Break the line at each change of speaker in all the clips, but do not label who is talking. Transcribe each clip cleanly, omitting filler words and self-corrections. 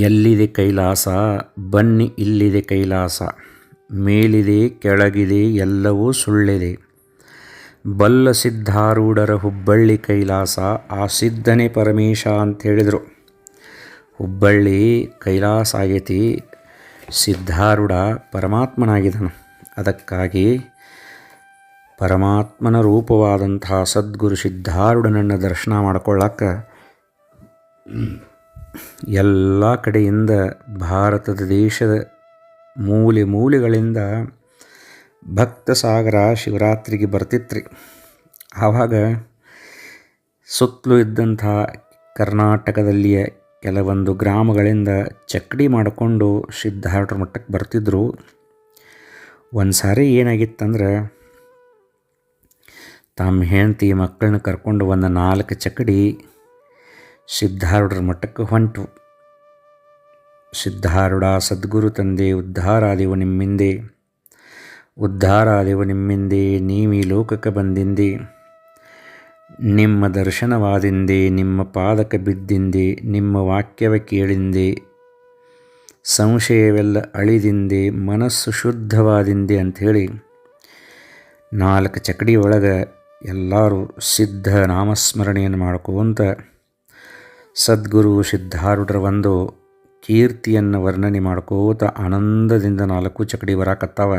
ಎಲ್ಲಿದೆ ಕೈಲಾಸ ಬನ್ನಿ ಇಲ್ಲಿದೆ ಕೈಲಾಸ, ಮೇಲಿದೆ ಕೆಳಗಿದೆ ಎಲ್ಲವೂ ಸುಳ್ಳಿದೆ, ಬಲ್ಲ ಸಿದ್ಧಾರೂಢರ ಹುಬ್ಬಳ್ಳಿ ಕೈಲಾಸ, ಆ ಸಿದ್ಧನೇ ಪರಮೇಶ ಅಂತ ಹೇಳಿದರು. ಹುಬ್ಬಳ್ಳಿ ಕೈಲಾಸ ಆಗೈತಿ, ಸಿದ್ಧಾರೂಢ ಪರಮಾತ್ಮನಾಗಿದ್ದನು. ಅದಕ್ಕಾಗಿ ಪರಮಾತ್ಮನ ರೂಪವಾದಂತಹ ಸದ್ಗುರು ಸಿದ್ಧಾರೂಢನನ್ನು ದರ್ಶನ ಮಾಡ್ಕೊಳ್ಳಕ್ಕೆ ಎಲ್ಲ ಕಡೆಯಿಂದ ಭಾರತದ ದೇಶದ ಮೂಲೆ ಮೂಲೆಗಳಿಂದ ಭಕ್ತ ಸಾಗರ ಶಿವರಾತ್ರಿಗೆ ಬರ್ತಿತ್ರಿ. ಆವಾಗ ಸುತ್ತಲೂ ಇದ್ದಂಥ ಕರ್ನಾಟಕದಲ್ಲಿಯ ಕೆಲವೊಂದು ಗ್ರಾಮಗಳಿಂದ ಚಕ್ಕಡಿ ಮಾಡಿಕೊಂಡು ಸಿದ್ಧಾರೂಢರ ಮಠಕ್ಕೆ ಬರ್ತಿದ್ದರು. ಒಂದು ಸಾರಿ ಏನಾಗಿತ್ತಂದ್ರೆ, ತಮ್ಮ ಹೆಂಡತಿ ಮಕ್ಕಳನ್ನ ಕರ್ಕೊಂಡು ಒಂದು 4 ಚಕ್ಕಡಿ ಸಿದ್ಧಾರೂಢರ ಮಠಕ್ಕೆ ಹೊಂಟು. ಸಿದ್ಧಾರೂಢ ಸದ್ಗುರು ತಂದೆ ಉದ್ಧಾರಾದೆವು ನಿಮ್ಮಿಂದೆ, ಉದ್ಧಾರಾದೆವು ನಿಮ್ಮಿಂದೆ, ನೀವೀ ಲೋಕಕ್ಕೆ ಬಂದಿಂದೆ, ನಿಮ್ಮ ದರ್ಶನವಾದಿಂದೆ, ನಿಮ್ಮ ಪಾದಕ್ಕೆ ಬಿದ್ದಿಂದೆ, ನಿಮ್ಮ ವಾಕ್ಯವ ಕೇಳಿಂದೆ, ಸಂಶಯವೆಲ್ಲ ಅಳಿದಿಂದೆ, ಮನಸ್ಸು ಶುದ್ಧವಾದಿಂದೆ ಅಂಥೇಳಿ 4 ಚಕ್ಕಡಿ ಒಳಗೆ ಎಲ್ಲರೂ ಸಿದ್ಧ ನಾಮಸ್ಮರಣೆಯನ್ನು ಮಾಡ್ಕೋಂತ ಸದ್ಗುರು ಸಿದ್ಧಾರೂಢರ ಒಂದು ಕೀರ್ತಿಯನ್ನು ವರ್ಣನೆ ಮಾಡ್ಕೋತ ಆನಂದದಿಂದ 4 ಚಕ್ಕಡಿ ಬರಾಕತ್ತಾವ.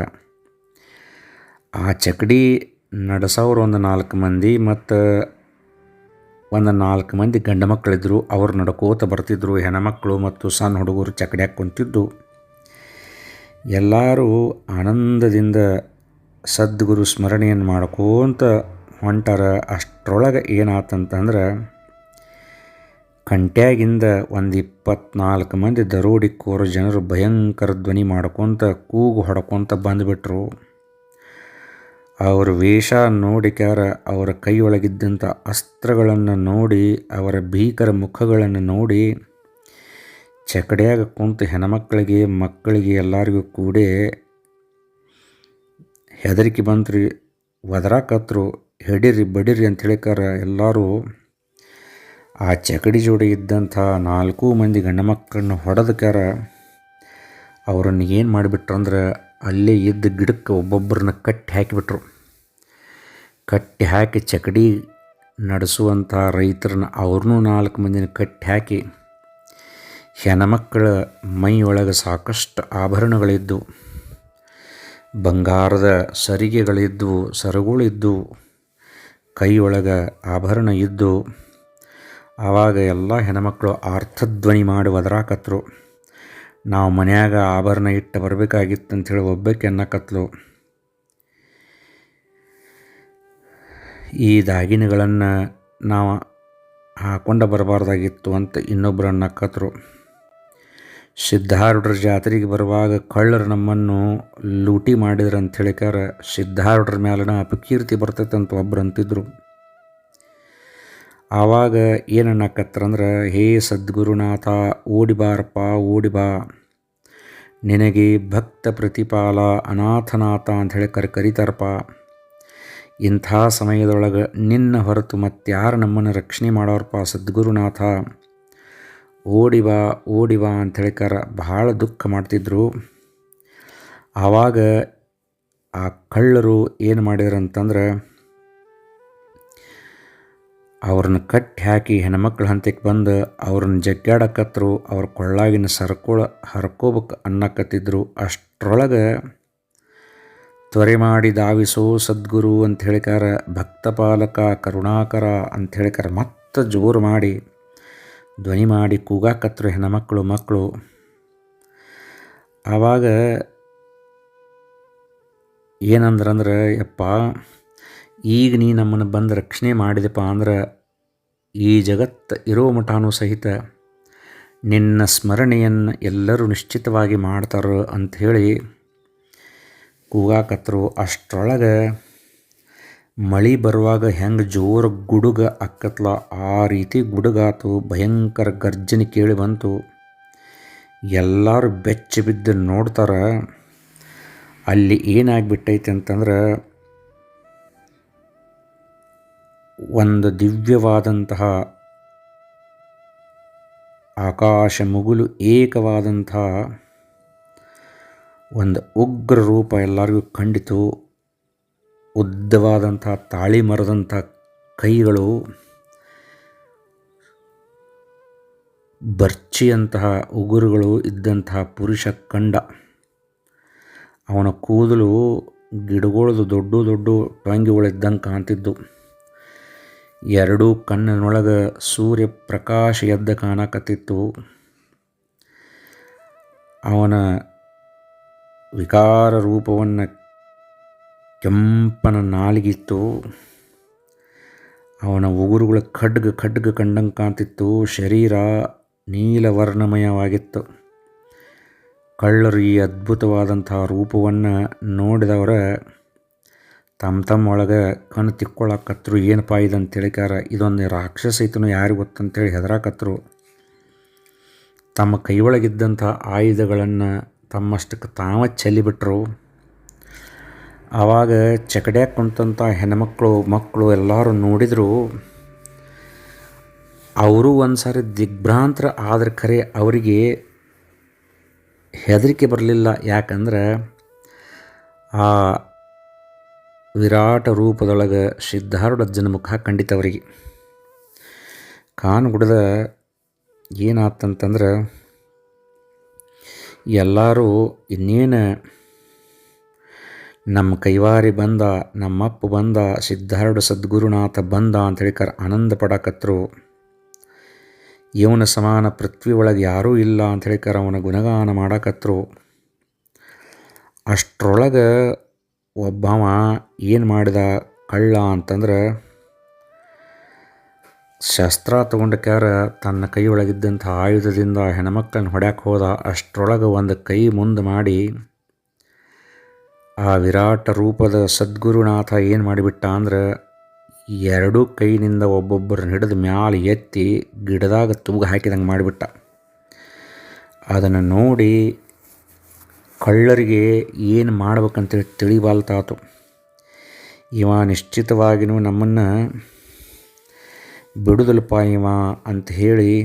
ಆ ಚಕ್ಕಡಿ ನಡೆಸೋರು ಒಂದು 4 ಮಂದಿ ಮತ್ತು ಒಂದು 4 ಮಂದಿ ಗಂಡು ಮಕ್ಕಳಿದ್ರು. ಅವ್ರು ನಡ್ಕೋತ ಬರ್ತಿದ್ರು. ಹೆಣ್ಮಕ್ಕಳು ಮತ್ತು ಸಣ್ಣ ಹುಡುಗರು ಚಕ್ಕಡ್ಯಾಗ ಕುಂತಿದ್ದು. ಎಲ್ಲರೂ ಆನಂದದಿಂದ ಸದ್ಗುರು ಸ್ಮರಣೆಯನ್ನು ಮಾಡ್ಕೋತ ಹೊಂಟಾರ. ಅಷ್ಟರೊಳಗೆ ಏನಾತಂತಂದ್ರೆ, ಕಂಟ್ಯಾಗಿಂದ ಒಂದು 24 ಮಂದಿ ದರೋಡಿಕೋರು ಜನರು ಭಯಂಕರ ಧ್ವನಿ ಮಾಡ್ಕೊತ ಕೂಗು ಹೊಡ್ಕೊತ ಬಂದುಬಿಟ್ರು. ಅವರ ವೇಷ ನೋಡಿಕ್ಯಾರ, ಅವರ ಕೈಯೊಳಗಿದ್ದಂಥ ಅಸ್ತ್ರಗಳನ್ನು ನೋಡಿ, ಅವರ ಭೀಕರ ಮುಖಗಳನ್ನು ನೋಡಿ, ಚಕಡ್ಯಾಗ ಕುಂತು ಹೆಣ್ಮಕ್ಕಳಿಗೆ ಮಕ್ಕಳಿಗೆ ಎಲ್ಲರಿಗೂ ಕೂಡಿ ಹೆದರಿಕೆ ಬಂತ್ರಿ. ಒದರಾಕತ್ರು, ಹಿಡೀರಿ ಬಡೀರಿ ಅಂತ ಹೇಳಿಕಾರ. ಎಲ್ಲರೂ ಆ ಚಕಡಿ ಜೋಡಿ ಇದ್ದಂಥ 4 ಮಂದಿ ಗಂಡು ಮಕ್ಕಳನ್ನ ಹೊಡೆದಕ್ಕಾರ. ಅವ್ರನ್ನ ಏನು ಮಾಡಿಬಿಟ್ರಂದ್ರೆ, ಅಲ್ಲೇ ಇದ್ದ ಗಿಡಕ್ಕೆ ಒಬ್ಬೊಬ್ಬರನ್ನ ಕಟ್ಟಿ ಹಾಕಿಬಿಟ್ರು. ಕಟ್ಟಿ ಹಾಕಿ ಚಕಡಿ ನಡೆಸುವಂಥ ರೈತರನ್ನ ಅವ್ರನ್ನೂ 4 ಮಂದಿನ ಕಟ್ಟಿ ಹಾಕಿ, ಹೆಣ್ಮಕ್ಕಳ ಮೈಯೊಳಗೆ ಸಾಕಷ್ಟು ಆಭರಣಗಳಿದ್ದು, ಬಂಗಾರದ ಸರಿಗೆಗಳಿದ್ದವು, ಸರಗಳಿದ್ದು, ಕೈಯೊಳಗೆ ಆಭರಣ ಇದ್ದು. ಆವಾಗ ಎಲ್ಲ ಹೆಣ್ಮಕ್ಕಳು ಆರ್ತಧ್ವನಿ ಮಾಡಿ ಒದರಾಕತ್ರು. ನಾವು ಮನ್ಯಾಗ ಆಭರಣ ಇಟ್ಟು ಬರಬೇಕಾಗಿತ್ತು ಅಂಥೇಳಿ ಒಬ್ಬಕ್ಕೆ ಅನ್ನಕತ್ಲು. ಈ ದಾಗಿನೆಗಳನ್ನು ನಾವು ಹಾಕ್ಕೊಂಡು ಬರಬಾರ್ದಾಗಿತ್ತು ಅಂತ ಇನ್ನೊಬ್ಬರು ಅನ್ನಕತ್ರು. ಸಿದ್ಧಾರೂಢರ ಜಾತ್ರೆಗೆ ಬರುವಾಗ ಕಳ್ಳರು ನಮ್ಮನ್ನು ಲೂಟಿ ಮಾಡಿದ್ರು ಅಂತ ಹೇಳಿಕಾರ ಸಿದ್ಧಾರೂಢರ ಮೇಲನ ಅಪಕೀರ್ತಿ ಬರ್ತೈತೆ ಅಂತ ಒಬ್ಬರು ಅಂತಿದ್ರು. ಆವಾಗ ಏನನ್ನಕತ್ರಂದ್ರೆ, ಹೇ ಸದ್ಗುರುನಾಥ, ಓಡಿಬಾರಪ್ಪ ಓಡಿಬಾ, ನಿನಗೆ ಭಕ್ತ ಪ್ರತಿಪಾಲ ಅನಾಥನಾಥ ಅಂಥೇಳಿ ಕರಿತಾರಪ್ಪ. ಇಂಥ ಸಮಯದೊಳಗೆ ನಿನ್ನ ಹೊರತು ಮತ್ತಾರು ನಮ್ಮನ್ನು ರಕ್ಷಣೆ ಮಾಡೋರಪ್ಪ ಸದ್ಗುರುನಾಥ, ಓಡಿಬಾ ಓಡಿಬಾ ಅಂತ ಹೇಳಿಕಾರ ಭಾಳ ದುಃಖ ಮಾಡ್ತಿದ್ರು. ಆವಾಗ ಆ ಕಳ್ಳರು ಏನು ಮಾಡಿದ್ರಂತಂದ್ರೆ, ಅವ್ರನ್ನ ಕಟ್ಟಿ ಹಾಕಿ ಹೆಣ್ಮಕ್ಳ ಹಂತಕ್ಕೆ ಬಂದು ಅವ್ರನ್ನ ಜಗ್ಗಾಡಕತ್ರು. ಅವ್ರ ಕೊಳ್ಳಾಗಿನ ಹರ್ಕೋಬೇಕು ಅನ್ನಕತ್ತಿದ್ರು. ಅಷ್ಟರೊಳಗೆ ತ್ವರೆ ಮಾಡಿ ಧಾವಿಸೋ ಸದ್ಗುರು ಅಂತ ಹೇಳಿಕಾರ, ಭಕ್ತಪಾಲಕ ಕರುಣಾಕರ ಅಂತ ಹೇಳಿಕಾರ ಮತ್ತೆ ಜೋರು ಮಾಡಿ ಧ್ವನಿ ಮಾಡಿ ಕೂಗಾಕತ್ರು ಹೆಣ್ಮಕ್ಕಳು ಮಕ್ಕಳು. ಆವಾಗ ಏನಂದ್ರಂದ್ರೆ, ಯಪ್ಪ, ಈಗ ನೀ ನಮ್ಮನ್ನು ಬಂದು ರಕ್ಷಣೆ ಮಾಡಿದೆಪ್ಪ ಅಂದ್ರೆ ಈ ಜಗತ್ತು ಇರೋ ಮಠಾನು ಸಹಿತ ನಿನ್ನ ಸ್ಮರಣೆಯನ್ನು ಎಲ್ಲರೂ ನಿಶ್ಚಿತವಾಗಿ ಮಾಡ್ತಾರೆ ಅಂಥೇಳಿ ಕೂಗಾಕತ್ರು. ಅಷ್ಟರೊಳಗೆ ಮಳೆ ಬರುವಾಗ ಹೆಂಗೆ ಜೋರು ಗುಡುಗ ಅಕ್ಕತ್ಲ ಆ ರೀತಿ ಗುಡುಗಾತು. ಭಯಂಕರ ಗರ್ಜನೆ ಕೇಳಿ ಬಂತು. ಎಲ್ಲರೂ ಬೆಚ್ಚ ಬಿದ್ದು ನೋಡ್ತಾರೆ. ಅಲ್ಲಿ ಏನಾಗ್ಬಿಟ್ಟೈತೆ ಅಂತಂದ್ರೆ, ಒಂದು ದಿವ್ಯವಾದಂತಹ ಆಕಾಶ ಮುಗುಲು ಏಕವಾದಂಥ ಒಂದು ಉಗ್ರ ರೂಪ ಎಲ್ಲರಿಗೂ ಕಂಡಿತು. ಉದ್ದವಾದಂಥ ತಾಳಿ ಮರದಂಥ ಕೈಗಳು, ಬರ್ಚಿಯಂತಹ ಉಗುರುಗಳು ಇದ್ದಂತಹ ಪುರುಷ ಕಂಡ. ಅವನ ಕೂದಲು ಗಿಡಗಳದು ದೊಡ್ಡ ದೊಡ್ಡ ಟೊಂಗಿಗಳಿದ್ದಂಗೆ ಕಾಣ್ತಿದ್ದು. ಎರಡೂ ಕಣ್ಣಿನೊಳಗೆ ಸೂರ್ಯ ಪ್ರಕಾಶ ಎದ್ದ ಕಾಣಕತ್ತಿತ್ತು. ಅವನ ವಿಕಾರ ರೂಪವನ್ನು ಕೆಂಪನ ನಾಲಿಗಿತ್ತು. ಅವನ ಉಗುರುಗಳ ಖಡ್ಗ ಕಂಡಂಗೆ ಕಾಣ್ತಿತ್ತು. ಶರೀರ ನೀಲವರ್ಣಮಯವಾಗಿತ್ತು. ಕಳ್ಳರು ಈ ಅದ್ಭುತವಾದಂತಹ ರೂಪವನ್ನು ನೋಡಿದವರ ತಮ್ಮ ಒಳಗೆ ಕಣ್ಣು ತಿಕ್ಕೊಳ್ಳಾಕತ್ರು. ಏನಪ್ಪ ಇದಂತ ತಿಳಿಕಾರ, ಇದೊಂದು ರಾಕ್ಷಸ ಐತನು ಯಾರಿಗೆ ಗೊತ್ತಂತೇಳಿ ಹೆದರಾಕತ್ರು. ತಮ್ಮ ಕೈಯೊಳಗಿದ್ದಂಥ ಆಯುಧಗಳನ್ನು ತಮ್ಮಷ್ಟಕ್ಕೆ ತಾವೇ ಚೆಲ್ಲಿಬಿಟ್ರು. ಆವಾಗ ಚಕಡ್ಯಾಗ ಕುಂತಂಥ ಮಕ್ಕಳು ಎಲ್ಲರೂ ನೋಡಿದರು. ಅವರು ಒಂದು ಸಾರಿ ದಿಗ್ಭ್ರಾಂತರ ಆದ್ರೆ ಖರೆ ಅವರಿಗೆ ಹೆದರಿಕೆ ಬರಲಿಲ್ಲ. ಯಾಕಂದ್ರೆ ಆ ವಿರಾಟ ರೂಪದೊಳಗೆ ಸಿದ್ಧಾರೂಢಜ್ಜನ ಮುಖ ಕಂಡಿತವರಿಗೆ. ಕಾನ್ಗುಡ್ದ ಏನಾತಂತಂದ್ರೆ ಎಲ್ಲರೂ ಇನ್ನೇನು ನಮ್ಮ ಕೈವಾರಿ ಬಂದ, ನಮ್ಮಪ್ಪ ಬಂದ, ಸಿದ್ಧಾರೂಢ ಸದ್ಗುರುನಾಥ ಬಂದ ಅಂತ ಹೇಳಿಕಾರ ಆನಂದ ಪಡಕತ್ರು. ಇವನ ಸಮಾನ ಪೃಥ್ವಿ ಒಳಗೆ ಯಾರೂ ಇಲ್ಲ ಅಂತ ಹೇಳಿಕಾರ ಅವನ ಗುಣಗಾನ ಮಾಡಕತ್ರು. ಅಷ್ಟರೊಳಗೆ ಒಬ್ಬವ ಏನು ಮಾಡಿದ ಕಳ್ಳ ಅಂತಂದ್ರೆ, ಶಸ್ತ್ರ ತಗೊಂಡಕ್ಯಾರ ತನ್ನ ಕೈ ಒಳಗಿದ್ದಂಥ ಆಯುಧದಿಂದ ಹೆಣ್ಮಕ್ಳನ್ನ ಹೊಡ್ಯಾಕೆ ಹೋದ. ಅಷ್ಟರೊಳಗೆ ಒಂದು ಕೈ ಮುಂದೆ ಮಾಡಿ ಆ ವಿರಾಟ ರೂಪದ ಸದ್ಗುರುನಾಥ ಏನು ಮಾಡಿಬಿಟ್ಟ ಅಂದ್ರೆ, ಎರಡೂ ಕೈನಿಂದ ಒಬ್ಬೊಬ್ಬರನ್ನ ಹಿಡಿದು ಮ್ಯಾಲೆ ಎತ್ತಿ ಗಿಡದಾಗ ತೂಗು ಹಾಕಿದಂಗೆ ಮಾಡಿಬಿಟ್ಟ. ಅದನ್ನು ನೋಡಿ ಕಳ್ಳರಿಗೆ ಏನು ಮಾಡ್ಬೇಕಂತೇಳಿ ತಿಳಿಬಾಲ್ತಾತು. ಇವ ನಿಶ್ಚಿತವಾಗಿಯೂ ನಮ್ಮನ್ನು ಬಿಡುದಲ್ಪ ಇವ ಅಂತ ಹೇಳಿ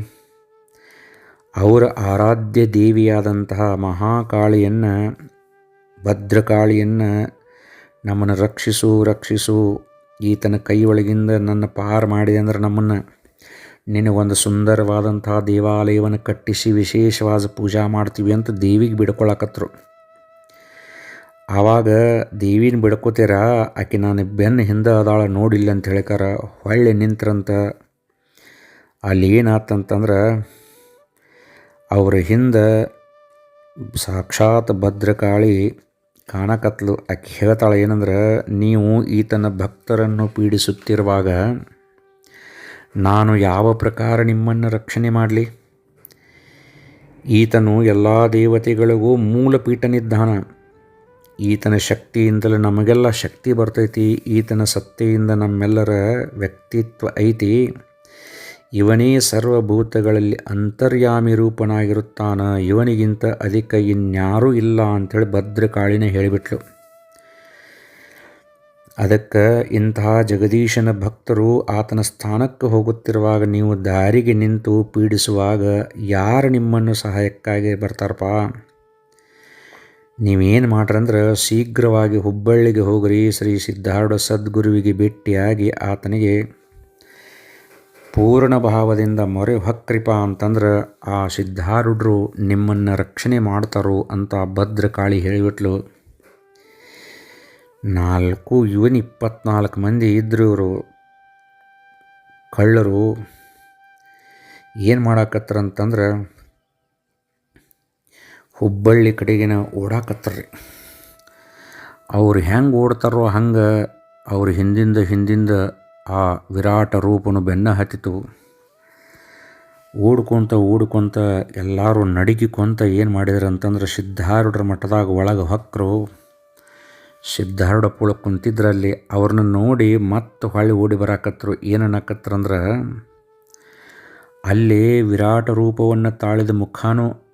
ಅವರ ಆರಾಧ್ಯ ದೇವಿಯಾದಂತಹ ಮಹಾಕಾಳಿಯನ್ನು, ಭದ್ರಕಾಳಿಯನ್ನು ನಮ್ಮನ್ನು ರಕ್ಷಿಸು, ಈತನ ಕೈಯೊಳಗಿಂದ ನನ್ನ ಪಾರು ಮಾಡಿದೆ ಅಂದ್ರೆ ನಮ್ಮನ್ನು ನಿನಗೊಂದು ಸುಂದರವಾದಂತಹ ದೇವಾಲಯವನ್ನು ಕಟ್ಟಿಸಿ ವಿಶೇಷವಾದ ಪೂಜಾ ಮಾಡ್ತೀವಿ ಅಂತ ದೇವಿಗೆ ಬಿಡ್ಕೊಳಕತ್ರು. ಆವಾಗ ದೇವಿನ ಬಿಡ್ಕೋತೀರ, ಆಕೆ ನಾನು ಬೆನ್ನು ಹಿಂದೆ ಅದಾಳ ನೋಡಿಲ್ಲ ಅಂತ ಹೇಳಿಕಾರ ಹೊಳ್ಳಿ ನಿಂತ್ರಂತ. ಅಲ್ಲಿ ಏನಾತಂತಂದ್ರೆ ಅವ್ರ ಹಿಂದೆ ಸಾಕ್ಷಾತ್ ಭದ್ರಕಾಳಿ ಕಾಣಕತ್ಲು. ಆಕೆ ಹೇಳ್ತಾಳೆ ಏನಂದ್ರೆ, ನೀವು ಈತನ ಭಕ್ತರನ್ನು ಪೀಡಿಸುತ್ತಿರುವಾಗ ನಾನು ಯಾವ ಪ್ರಕಾರ ನಿಮ್ಮನ್ನು ರಕ್ಷಣೆ ಮಾಡಲಿ? ಈತನು ಎಲ್ಲ ದೇವತೆಗಳಿಗೂ ಮೂಲಪೀಠನಿದ್ದಾನ. ಈತನ ಶಕ್ತಿಯಿಂದಲೇ ನಮಗೆಲ್ಲ ಶಕ್ತಿ ಬರ್ತೈತಿ. ಈತನ ಸತ್ತೆಯಿಂದ ನಮ್ಮೆಲ್ಲರ ವ್ಯಕ್ತಿತ್ವ ಐತಿ. ಇವನೇ ಸರ್ವಭೂತಗಳಲ್ಲಿ ಅಂತರ್ಯಾಮಿ ರೂಪನಾಗಿರುತ್ತಾನ. ಇವನಿಗಿಂತ ಅಧಿಕ ಇನ್ಯಾರೂ ಇಲ್ಲ ಅಂಥೇಳಿ ಭದ್ರಕಾಳಿನೇ ಹೇಳಿಬಿಟ್ಲು. ಅದಕ್ಕೆ ಇಂತಹ ಜಗದೀಶನ ಭಕ್ತರು ಆತನ ಸ್ಥಾನಕ್ಕೆ ಹೋಗುತ್ತಿರುವಾಗ ನೀವು ದಾರಿಗೆ ನಿಂತು ಪೀಡಿಸುವಾಗ ಯಾರು ನಿಮ್ಮನ್ನು ಸಹಾಯಕ್ಕಾಗಿ ಬರ್ತಾರಪ್ಪ? ನೀವೇನು ಮಾಡ್ರಂದ್ರೆ ಶೀಘ್ರವಾಗಿ ಹುಬ್ಬಳ್ಳಿಗೆ ಹೋಗ್ರಿ. ಶ್ರೀ ಸಿದ್ಧಾರೂಢ ಸದ್ಗುರುವಿಗೆ ಭೇಟಿಯಾಗಿ ಆತನಿಗೆ ಪೂರ್ಣ ಭಾವದಿಂದ ಮೊರೆ ಹೊಕ್ರಿಪ ಅಂತಂದ್ರೆ ಆ ಸಿದ್ಧಾರೂಢರು ನಿಮ್ಮನ್ನು ರಕ್ಷಣೆ ಮಾಡ್ತಾರೋ ಅಂತ ಭದ್ರಕಾಳಿ ಹೇಳಿಬಿಟ್ಲು. 24 ಮಂದಿ ಇದ್ದರು. ಇವರು ಕಳ್ಳರು ಏನು ಮಾಡಾಕತ್ತಾರಂತಂದ್ರೆ ಹುಬ್ಬಳ್ಳಿ ಕಡೆಗಿನ ಓಡಾಕತ್ತಾರ್ರಿ. ಅವ್ರು ಹೆಂಗೆ ಓಡ್ತಾರೋ ಹಂಗೆ ಅವ್ರ ಹಿಂದಿಂದ ಆ ವಿರಾಟ ರೂಪನು ಬೆನ್ನ ಹತ್ತಿತು. ಓಡ್ಕೊತ ಎಲ್ಲರೂ ನಡುಗಿಕೊಂತ ಏನು ಮಾಡಿದ್ರು ಅಂತಂದ್ರೆ ಸಿದ್ಧಾರೂಢರ ಮಠದಾಗ ಒಳಗೆ ಹೊಕ್ಕರು. ಸಿದ್ಧಾರೂಢ ಪುಳ ಕುಂತಿದ್ರಲ್ಲಿ ಅವ್ರನ್ನ ನೋಡಿ ಮತ್ತೆ ಹೊಳ್ಳಿ ಓಡಿ ಬರಾಕತ್ರು. ಏನನ್ನಕತ್ರಂದ್ರೆ, ಅಲ್ಲಿ ವಿರಾಟ ರೂಪವನ್ನು ತಾಳಿದ ಮುಖಾನು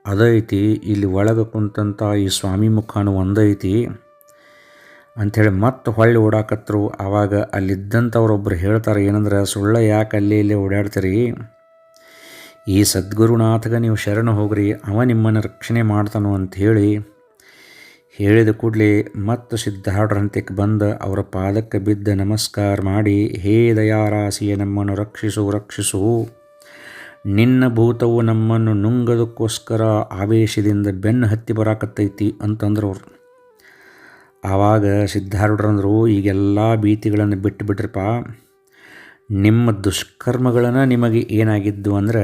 ಅದೈತಿ, ಇಲ್ಲಿ ಒಳಗೆ ಕುಂತಂಥ ಈ ಸ್ವಾಮಿ ಮುಖಾನು ಒಂದೈತಿ ಅಂಥೇಳಿ ಮತ್ತೆ ಹೊಳ್ಳಿ ಓಡಾಕತ್ರು. ಆವಾಗ ಅಲ್ಲಿದ್ದಂಥವ್ರೊಬ್ಬರು ಹೇಳ್ತಾರೆ ಏನಂದ್ರೆ, ಸುಳ್ಳ ಯಾಕೆ ಅಲ್ಲಿ ಇಲ್ಲಿ ಓಡಾಡ್ತೀರಿ? ಈ ಸದ್ಗುರುನಾಥಗ ನೀವು ಶರಣು ಹೋಗ್ರಿ, ಅವ ನಿಮ್ಮನ್ನು ರಕ್ಷಣೆ ಮಾಡ್ತಾನೋ ಅಂಥೇಳಿ ಹೇಳಿದ ಕೂಡಲೇ ಮತ್ತು ಸಿದ್ಧಾರೂಢರಂತೆಗೆ ಬಂದು ಅವರ ಪಾದಕ್ಕೆ ಬಿದ್ದ ನಮಸ್ಕಾರ ಮಾಡಿ, ಹೇ ದಯಾರಾಸಿಯೇ ನಮ್ಮನ್ನು ರಕ್ಷಿಸು ರಕ್ಷಿಸು, ನಿನ್ನ ಭೂತವು ನಮ್ಮನ್ನು ನುಂಗದಕ್ಕೋಸ್ಕರ ಆವೇಶದಿಂದ ಬೆನ್ನು ಹತ್ತಿ ಬರಾಕತ್ತೈತಿ ಅಂತಂದ್ರು ಅವರು. ಆವಾಗ ಸಿದ್ಧಾರೂಢರಂದರು, ಈಗೆಲ್ಲ ಭೀತಿಗಳನ್ನು ಬಿಟ್ಟು ಬಿಟ್ರಪ್ಪ, ನಿಮ್ಮ ದುಷ್ಕರ್ಮಗಳನ್ನು ನಿಮಗೆ ಏನಾಗಿದ್ದು ಅಂದ್ರೆ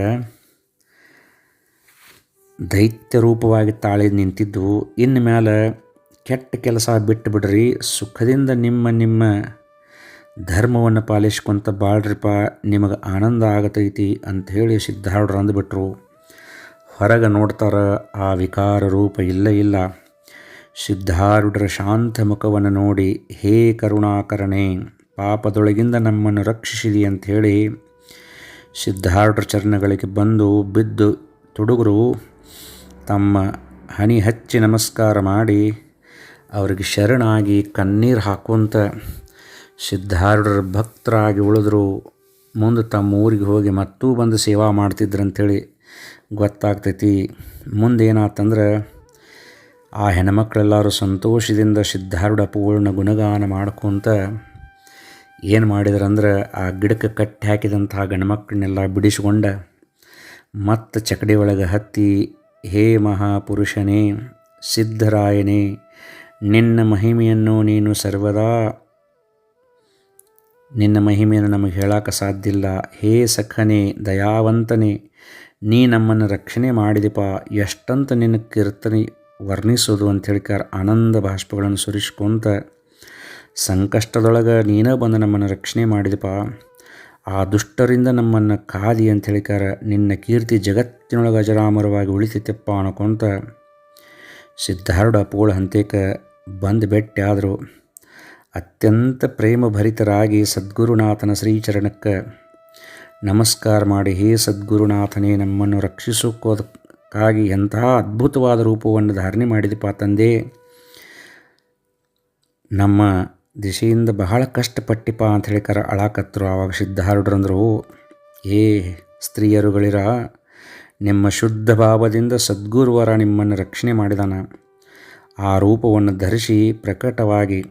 ದೈತ್ಯ ರೂಪವಾಗಿ ತಾಳಿ ನಿಂತಿದ್ದು, ಇನ್ನು ಮೇಲೆ ಕೆಟ್ಟ ಕೆಲಸ ಬಿಟ್ಟು ಬಿಡ್ರಿ, ಸುಖದಿಂದ ನಿಮ್ಮ ಧರ್ಮವನ್ನು ಪಾಲಿಸ್ಕೊಂತ ಬಾಳ್ರಿಪ್ಪ, ನಿಮಗೆ ಆನಂದ ಆಗತೈತಿ ಅಂಥೇಳಿ ಸಿದ್ಧಾರೂಢರು ಅಂದುಬಿಟ್ರು. ಹೊರಗೆ ನೋಡ್ತಾರ, ಆ ವಿಕಾರ ರೂಪ ಇಲ್ಲ. ಸಿದ್ಧಾರೂಢರ ಶಾಂತ ಮುಖವನ್ನು ನೋಡಿ, ಹೇ ಕರುಣಾಕರಣೆ, ಪಾಪದೊಳಗಿಂದ ನಮ್ಮನ್ನು ರಕ್ಷಿಸಿದಿ ಅಂಥೇಳಿ ಸಿದ್ಧಾರೂಢರ ಚರಣಗಳಿಗೆ ಬಂದು ಬಿದ್ದು ತುಡುಗರು ತಮ್ಮ ಹನಿ ಹಚ್ಚಿ ನಮಸ್ಕಾರ ಮಾಡಿ ಅವರಿಗೆ ಶರಣಾಗಿ ಕಣ್ಣೀರು ಹಾಕುವಂತ ಸಿದ್ಧಾರೂಢರ ಭಕ್ತರಾಗಿ ಉಳಿದ್ರು. ಮುಂದೆ ತಮ್ಮ ಊರಿಗೆ ಹೋಗಿ ಮತ್ತೂ ಬಂದು ಸೇವಾ ಮಾಡ್ತಿದ್ರಂಥೇಳಿ ಗೊತ್ತಾಗ್ತೈತಿ. ಮುಂದೇನಾತಂದ್ರೆ ಆ ಹೆಣ್ಮಕ್ಳೆಲ್ಲರೂ ಸಂತೋಷದಿಂದ ಸಿದ್ಧಾರೂಢ ಪೂರ್ಣ ಗುಣಗಾನ ಮಾಡ್ಕೊತ ಏನು ಮಾಡಿದ್ರಂದ್ರೆ, ಆ ಗಿಡಕ್ಕೆ ಕಟ್ಟಿ ಹಾಕಿದಂತಹ ಗಂಡ್ಮಕ್ಳನ್ನೆಲ್ಲ ಬಿಡಿಸ್ಕೊಂಡ ಮತ್ತು ಚಕಡಿ ಒಳಗೆ ಹತ್ತಿ, ಹೇ ಮಹಾಪುರುಷನೇ ಸಿದ್ಧರಾಯನೇ, ನಿನ್ನ ಮಹಿಮೆಯನ್ನು ನೀನು ಸರ್ವದಾ ನಿನ್ನ ಮಹಿಮೆಯನ್ನು ನಮಗೆ ಹೇಳೋಕೆ ಸಾಧ್ಯವಿಲ್ಲ. ಹೇ ಸಖನೇ ದಯಾವಂತನೇ, ನೀ ನಮ್ಮನ್ನು ರಕ್ಷಣೆ ಮಾಡಿದೆಪ್ಪ, ಎಷ್ಟಂತ ನಿನ್ನ ಕೀರ್ತನೆ ವರ್ಣಿಸೋದು ಅಂತ ಹೇಳಿಕಾರ ಆನಂದ ಬಾಷ್ಪಗಳನ್ನು ಸುರಿಸ್ಕೊಂತ ಸಂಕಷ್ಟದೊಳಗೆ ನೀನೇ ಬಂದು ನಮ್ಮನ್ನು ರಕ್ಷಣೆ ಮಾಡಿದೆಪ್ಪ, ಆ ದುಷ್ಟರಿಂದ ನಮ್ಮನ್ನು ಕಾದಿ ಅಂತ ಹೇಳಿಕಾರ ನಿನ್ನ ಕೀರ್ತಿ ಜಗತ್ತಿನೊಳಗೆ ಅಜರಾಮರವಾಗಿ ಉಳಿತೈತಪ್ಪ ಅನ್ಕೊಂತ ಸಿದ್ಧಾರೂಢ ಪೋಳ ಹಂತೇಕ ಬಂದು ಭೇಟಿ ಆದರು. ಅತ್ಯಂತ ಪ್ರೇಮಭರಿತರಾಗಿ ಸದ್ಗುರುನಾಥನ ಶ್ರೀಚರಣಕ್ಕೆ ನಮಸ್ಕಾರ ಮಾಡಿ, ಹೇ ಸದ್ಗುರುನಾಥನೇ, ನಮ್ಮನ್ನು ರಕ್ಷಿಸೋಕ್ಕಾಗಿ ಎಂತಹ ಅದ್ಭುತವಾದ ರೂಪವನ್ನು ಧಾರಣೆ ಮಾಡಿದಪ್ಪ ತಂದೆ, ನಮ್ಮ ದಿಶೆಯಿಂದ ಬಹಳ ಕಷ್ಟಪಟ್ಟಿಪ್ಪ ಅಂತ ಹೇಳಿಕಾರ ಅಳಾಕತ್ತರು. ಆವಾಗ ಸಿದ್ಧಾರೂಢರಂದರು, ಏ ಸ್ತ್ರೀಯರುಗಳಿರ, ನಿಮ್ಮ ಶುದ್ಧ ಭಾವದಿಂದ ಸದ್ಗುರುವರ ನಿಮ್ಮನ್ನು ರಕ್ಷಣೆ ಮಾಡಿದಾನ. ಆ ರೂಪವನ್ನು ಧರಿಸಿ ಪ್ರಕಟವಾಗಿ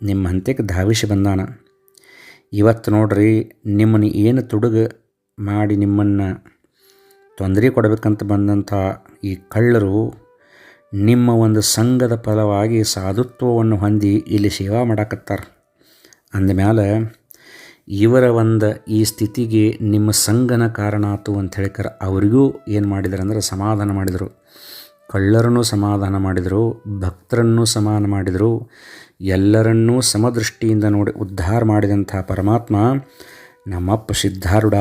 ನಿಮ್ಮ ಹಂತಕ್ಕೆ ಧಾವಿಸಿ ಬಂದಾನ. ಇವತ್ತು ನೋಡ್ರಿ, ನಿಮ್ಮನ್ನು ಏನು ತುಡುಗು ಮಾಡಿ ನಿಮ್ಮನ್ನು ತೊಂದರೆ ಕೊಡಬೇಕಂತ ಬಂದಂಥ ಈ ಕಳ್ಳರು ನಿಮ್ಮ ಒಂದು ಸಂಘದ ಫಲವಾಗಿ ಸಾಧುತ್ವವನ್ನು ಹೊಂದಿ ಇಲ್ಲಿ ಸೇವಾ ಮಾಡಾಕತ್ತಾರ. ಅಂದಮೇಲೆ ಇವರ ಒಂದು ಈ ಸ್ಥಿತಿಗೆ ನಿಮ್ಮ ಸಂಘನ ಕಾರಣ ಆತು ಅಂತ ಹೇಳಿಕಾರ ಅವರಿಗೂ ಏನು ಮಾಡಿದ್ರು ಅಂದ್ರೆ ಸಮಾಧಾನ ಮಾಡಿದರು. ಕಳ್ಳರನ್ನು ಸಮಾಧಾನ ಮಾಡಿದರು, ಭಕ್ತರನ್ನು ಸಮಾಧಾನ ಮಾಡಿದರು, ಎಲ್ಲರನ್ನೂ ಸಮದೃಷ್ಟಿಯಿಂದ ನೋಡಿ ಉದ್ಧಾರ ಮಾಡಿದಂಥ ಪರಮಾತ್ಮ ನಮ್ಮಪ್ಪ ಸಿದ್ಧಾರೂಢ